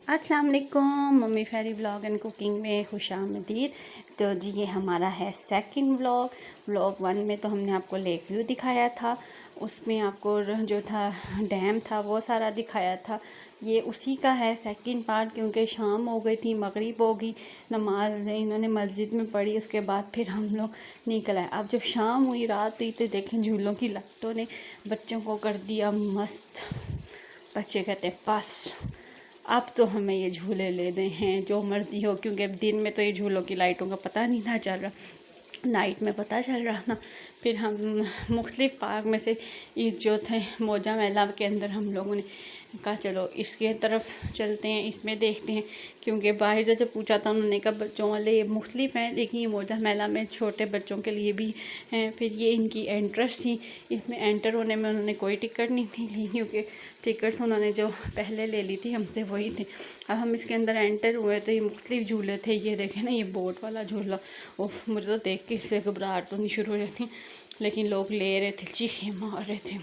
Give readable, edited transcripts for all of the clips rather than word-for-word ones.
अस्सलाम वालेकुम। Mummy fairy vlog and cooking में खुशामदीद। तो जी ये हमारा है सेकंड व्लॉग। व्लॉग 1 में तो हमने आपको लेक व्यू दिखाया था, उसमें आपको जो था डैम था वो सारा दिखाया था। ये उसी का है सेकंड पार्ट, क्योंकि शाम हो गई थी, मगरिब हो गई, नमाज इन्होंने मस्जिद में पढ़ी, उसके बाद फिर हम लोग निकल आए। अब जब शाम हुई, रात हुई, तो देखें झूलों की लाइटों ने बच्चों को कर दिया मस्त। बच्चे कहते हैं बस अब तो हमें ये झूले लेने हैं, जो मर्जी हो, क्योंकि अब दिन में तो ये झूलों की लाइटों का पता नहीं था चल रहा, नाइट में पता चल रहा था। फिर हम मुख्तलिफ पार्क में से ये जो थे मौजा मेला के अंदर हम लोगों ने कहा चलो इसके तरफ चलते हैं, इसमें देखते हैं, क्योंकि बाहर से जब पूछा था उन्होंने कहा बच्चों वाले ये मुख्तलिफ हैं, लेकिन ये मौजा मेला में छोटे बच्चों के लिए भी हैं। फिर ये इनकी एंट्रेंस थी, इसमें एंटर होने में उन्होंने कोई टिकट नहीं थी ली, क्योंकि टिकट्स उन्होंने जो पहले ले ली थी हमसे वही थे। अब हम इसके अंदर एंटर हुए तो ये मुख्तलिफ झूले थे। ये देखें ना, ये बोट वाला झूला, ओह मुझे तो देख के इससे घबराहट तो नहीं शुरू हो रही थी, लेकिन लोग ले रहे थे, चीखे मार रहे थे।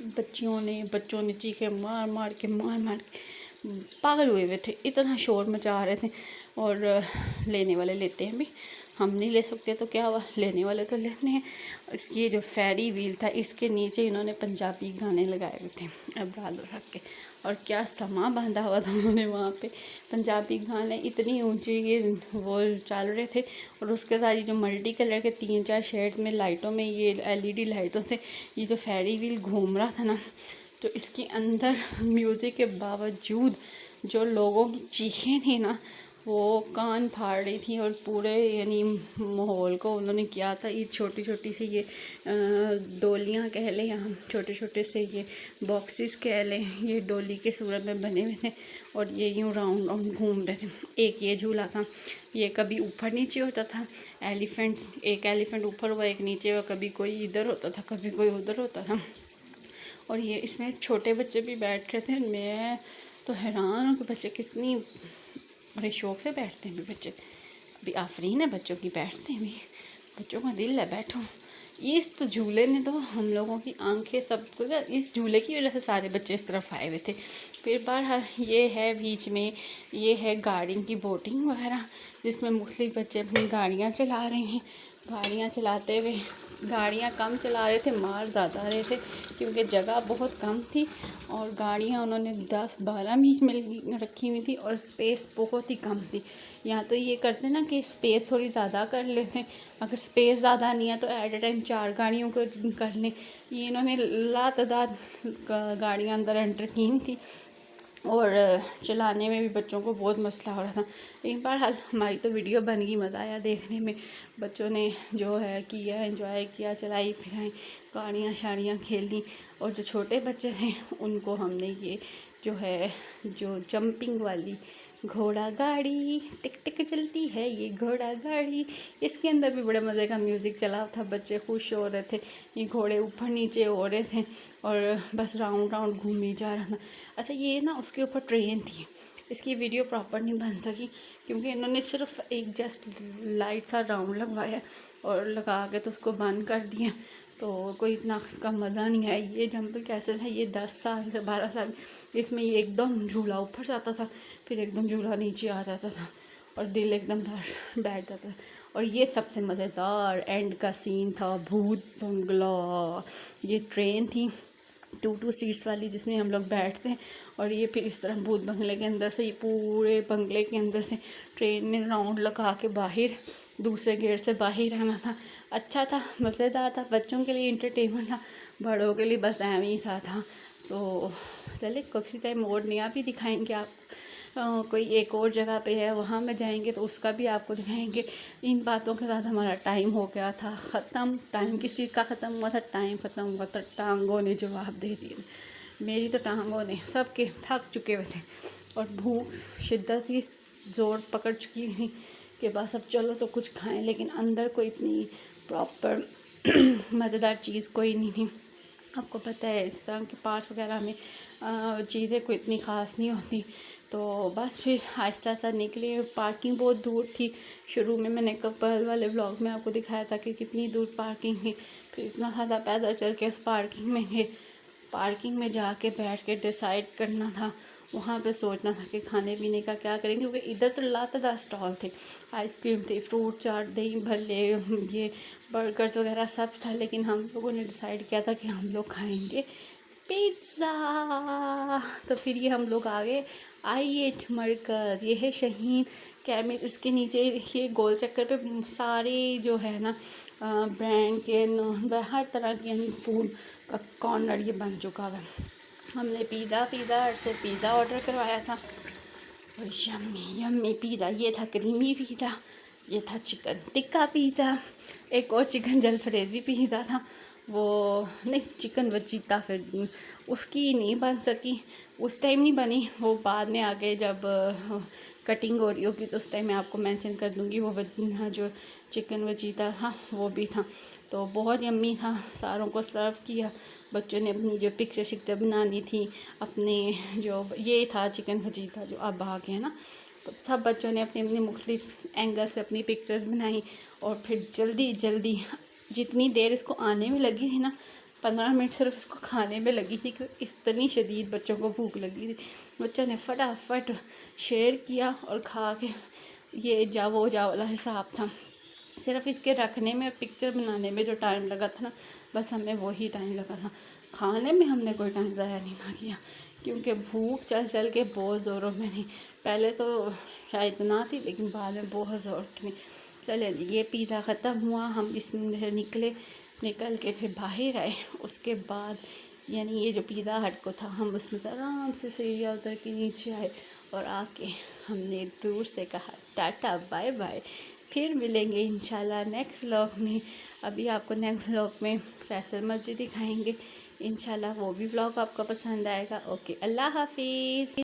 बच्चों ने चीखे मार मार के पागल हुए हुए थे, इतना शोर मचा रहे थे। और लेने वाले लेते हैं भी, हम नहीं ले सकते तो क्या हुआ, लेने वाले तो लेते हैं। इसकी जो फेरी व्हील था, इसके नीचे इन्होंने पंजाबी गाने लगाए हुए थे अबराल रख के, और क्या समा बांधा हुआ था उन्होंने वहाँ पे। पंजाबी गाने इतनी ऊंची ये वो चल रहे थे, और उसके साथ जो मल्टी कलर के 3-4 शेड में लाइटों में, ये LED लाइटों से ये जो फेरी व्हील घूम रहा था ना, तो इसके अंदर म्यूज़िक के बावजूद जो लोगों की चीखें थी ना, वो कान फाड़ रही थी। और पूरे यानी माहौल को उन्होंने किया था। ये छोटी छोटी सी ये डोलियाँ कह लें, हम छोटे छोटे से ये बॉक्सेस कह लें, ये डोली के सूरत में बने हुए थे, और ये यूँ राउंड राउंड घूम रहे थे। एक ये झूला था, ये कभी ऊपर नीचे होता था, एलिफेंट्स, एक एलिफेंट ऊपर हुआ एक नीचे हुआ, कभी कोई इधर होता था कभी कोई उधर होता था। और ये इसमें छोटे बच्चे भी बैठ रहे थे। मैं तो हैरान हूँ कि बच्चे कितनी बड़े शौक़ से बैठते हैं भी बच्चे। अभी आफरीन है बच्चों की, बैठते हैं भी, बच्चों का दिल है बैठो। इस तो झूले ने तो हम लोगों की आंखें सब कुछ, इस झूले की वजह से सारे बच्चे इस तरफ आए हुए थे। फिर बहरहाल ये है बीच में, ये है गाड़ी की बोटिंग वगैरह, जिसमें मुख्तलिफ बच्चे अपनी गाड़ियाँ चला रहे हैं। गाड़ियाँ चलाते हुए, गाड़ियाँ कम चला रहे थे, मार ज़्यादा रहे थे, क्योंकि जगह बहुत कम थी, और गाड़ियाँ उन्होंने 10-12 भी मिल रखी हुई थी, और स्पेस बहुत ही कम थी। यहाँ तो ये करते ना कि स्पेस थोड़ी ज़्यादा कर लेते हैं, अगर स्पेस ज़्यादा नहीं है तो एट ए टाइम 4 गाड़ियों को कर लें। ये इन्होंने लातादाद गाड़ियाँ अंदर एंटर की हुई थी, और चलाने में भी बच्चों को बहुत मसला हो रहा था। लेकिन बहरहाल हमारी तो वीडियो बन गई, मज़ा आया देखने में। बच्चों ने जो है किया, एंजॉय किया, चलाई फिराई, गाड़ियाँ शाड़ियाँ खेली। और जो छोटे बच्चे थे उनको हमने ये जो है जो जंपिंग वाली घोड़ा गाड़ी, टिक टिक चलती है ये घोड़ा गाड़ी, इसके अंदर भी बड़े मज़े का म्यूज़िक चला था। बच्चे खुश हो रहे थे, ये घोड़े ऊपर नीचे हो रहे थे, और बस राउंड राउंड घूमी जा रहा था। अच्छा ये ना उसके ऊपर ट्रेन थी, इसकी वीडियो प्रॉपर नहीं बन सकी, क्योंकि इन्होंने सिर्फ एक जस्ट लाइट सा राउंड लगवाया और लगा के तो उसको बंद कर दिया, तो कोई इतना उसका मज़ा नहीं आया। ये जंपिंग कैसल है, ये 10 साल से 12 साल, इसमें ये एकदम झूला ऊपर जाता था, फिर एकदम झूला नीचे आ जाता था, और दिल एकदम बैठ जाता था। और ये सबसे मज़ेदार एंड का सीन था भूत बंगला। ये ट्रेन थी 2 सीट्स वाली, जिसमें हम लोग बैठते हैं, और ये फिर इस तरह भूत बंगले के अंदर से, ये पूरे बंगले के अंदर से ट्रेन ने राउंड लगा के बाहर दूसरे गेट से बाहर आना था। अच्छा था, मज़ेदार था, बच्चों के लिए इंटरटेनमेंट था, बड़ों के लिए बस एवं ही सा था। तो चलिए किसी टाइम और नया भी दिखाएंगे आप, कोई एक और जगह पे है वहाँ में जाएंगे तो उसका भी आपको दिखाएंगे। इन बातों के साथ हमारा टाइम हो गया था ख़त्म। टाइम किस चीज़ का ख़त्म हुआ था, टाइम ख़त्म हुआ था, टांगों ने जवाब दे दिए। मेरी तो टांगों ने, सबके थक चुके हुए थे, और भूख शिद्दत ही ज़ोर पकड़ चुकी थी कि बस अब चलो तो कुछ खाएं, लेकिन अंदर कोई इतनी प्रॉपर मज़ेदार चीज़ कोई नहीं थी। आपको पता है इस तरह के पार्क वगैरह में चीज़ें कोई इतनी ख़ास नहीं होती। तो बस फिर आहिस्ता आहिस्ता निकले। पार्किंग बहुत दूर थी, शुरू में मैंने कपल वाले ब्लॉग में आपको दिखाया था कि कितनी दूर पार्किंग थी। फिर इतना ज़्यादा पैदल चल के उस पार्किंग में गए, पार्किंग में जाके बैठ के डिसाइड करना था वहाँ पे सोचना था कि खाने पीने का क्या करेंगे, क्योंकि इधर तो लातादार स्टॉल थे, आइसक्रीम थे, फ्रूट चाट, दही भल्ले, ये बर्गर्स वगैरह सब था। लेकिन हम लोगों ने डिसाइड किया था कि हम लोग खाएंगे पिज़्ज़ा। तो फिर ये हम लोग आ गए IH मरकज़, ये है शहीन कैमिल, इसके नीचे ये गोल चक्कर पे सारे जो है ना ब्रांड के हर तरह के फूड का कॉर्नर ये बन चुका है। हमने पिज़्ज़ा से पिज़्ज़ा ऑर्डर करवाया था, और यम्मी यम्मी पिज़्ज़ा। ये था क्रीमी पिज़्ज़ा, ये था चिकन टिक्का पिज़्ज़ा, एक और चिकन जलफ्रेज़ी पिज़्ज़ा था, वो नहीं चिकन वजीता, फिर उसकी नहीं बन सकी, उस टाइम नहीं बनी, वो बाद में आके जब कटिंग हो रही होगी तो उस टाइम मैं आपको मेंशन कर दूँगी। वो जो चिकन वजीता था वो भी था, तो बहुत यम्मी था। सारों को सर्व किया, बच्चों ने अपनी जो पिक्चर शिक्चर बनानी थी अपने, जो ये था चिकन वजीता जो अब आ गया ना, तो सब बच्चों ने अपनी अपनी मुख्तलिफ एंगल से अपनी पिक्चर्स बनाई। और फिर जल्दी जल्दी जितनी देर इसको आने में लगी थी ना, 15 मिनट सिर्फ इसको खाने में लगी थी, क्योंकि इतनी शदीद बच्चों को भूख लगी थी। बच्चों ने फटाफट शेयर किया और खा के, ये जा वो जा वाला हिसाब था। सिर्फ इसके रखने में, पिक्चर बनाने में जो टाइम लगा था ना, बस हमें वही टाइम लगा था। खाने में हमने कोई टाइम ज़ाया नहीं ना किया, क्योंकि भूख चल चल के बहुत ज़ोरों में थी। पहले तो शायद ना थी, लेकिन बाद में बहुत ज़ोर की। चले जी, ये पिज़्ज़ा ख़त्म हुआ, हम इसमें से निकल के फिर बाहर आए। उसके बाद यानी ये जो पिज़्ज़ा हट को था, हम उसमें से आराम से सीढ़ियाँ उतर के नीचे आए, और आके हमने दूर से कहा टाटा बाय बाय, फिर मिलेंगे इंशाल्लाह नेक्स्ट व्लॉग में। अभी आपको नेक्स्ट व्लॉग में फैसल मस्जिद दिखाएंगे इंशाल्लाह, वो भी व्लॉग आपको पसंद आएगा। ओके, अल्लाह हाफिज़।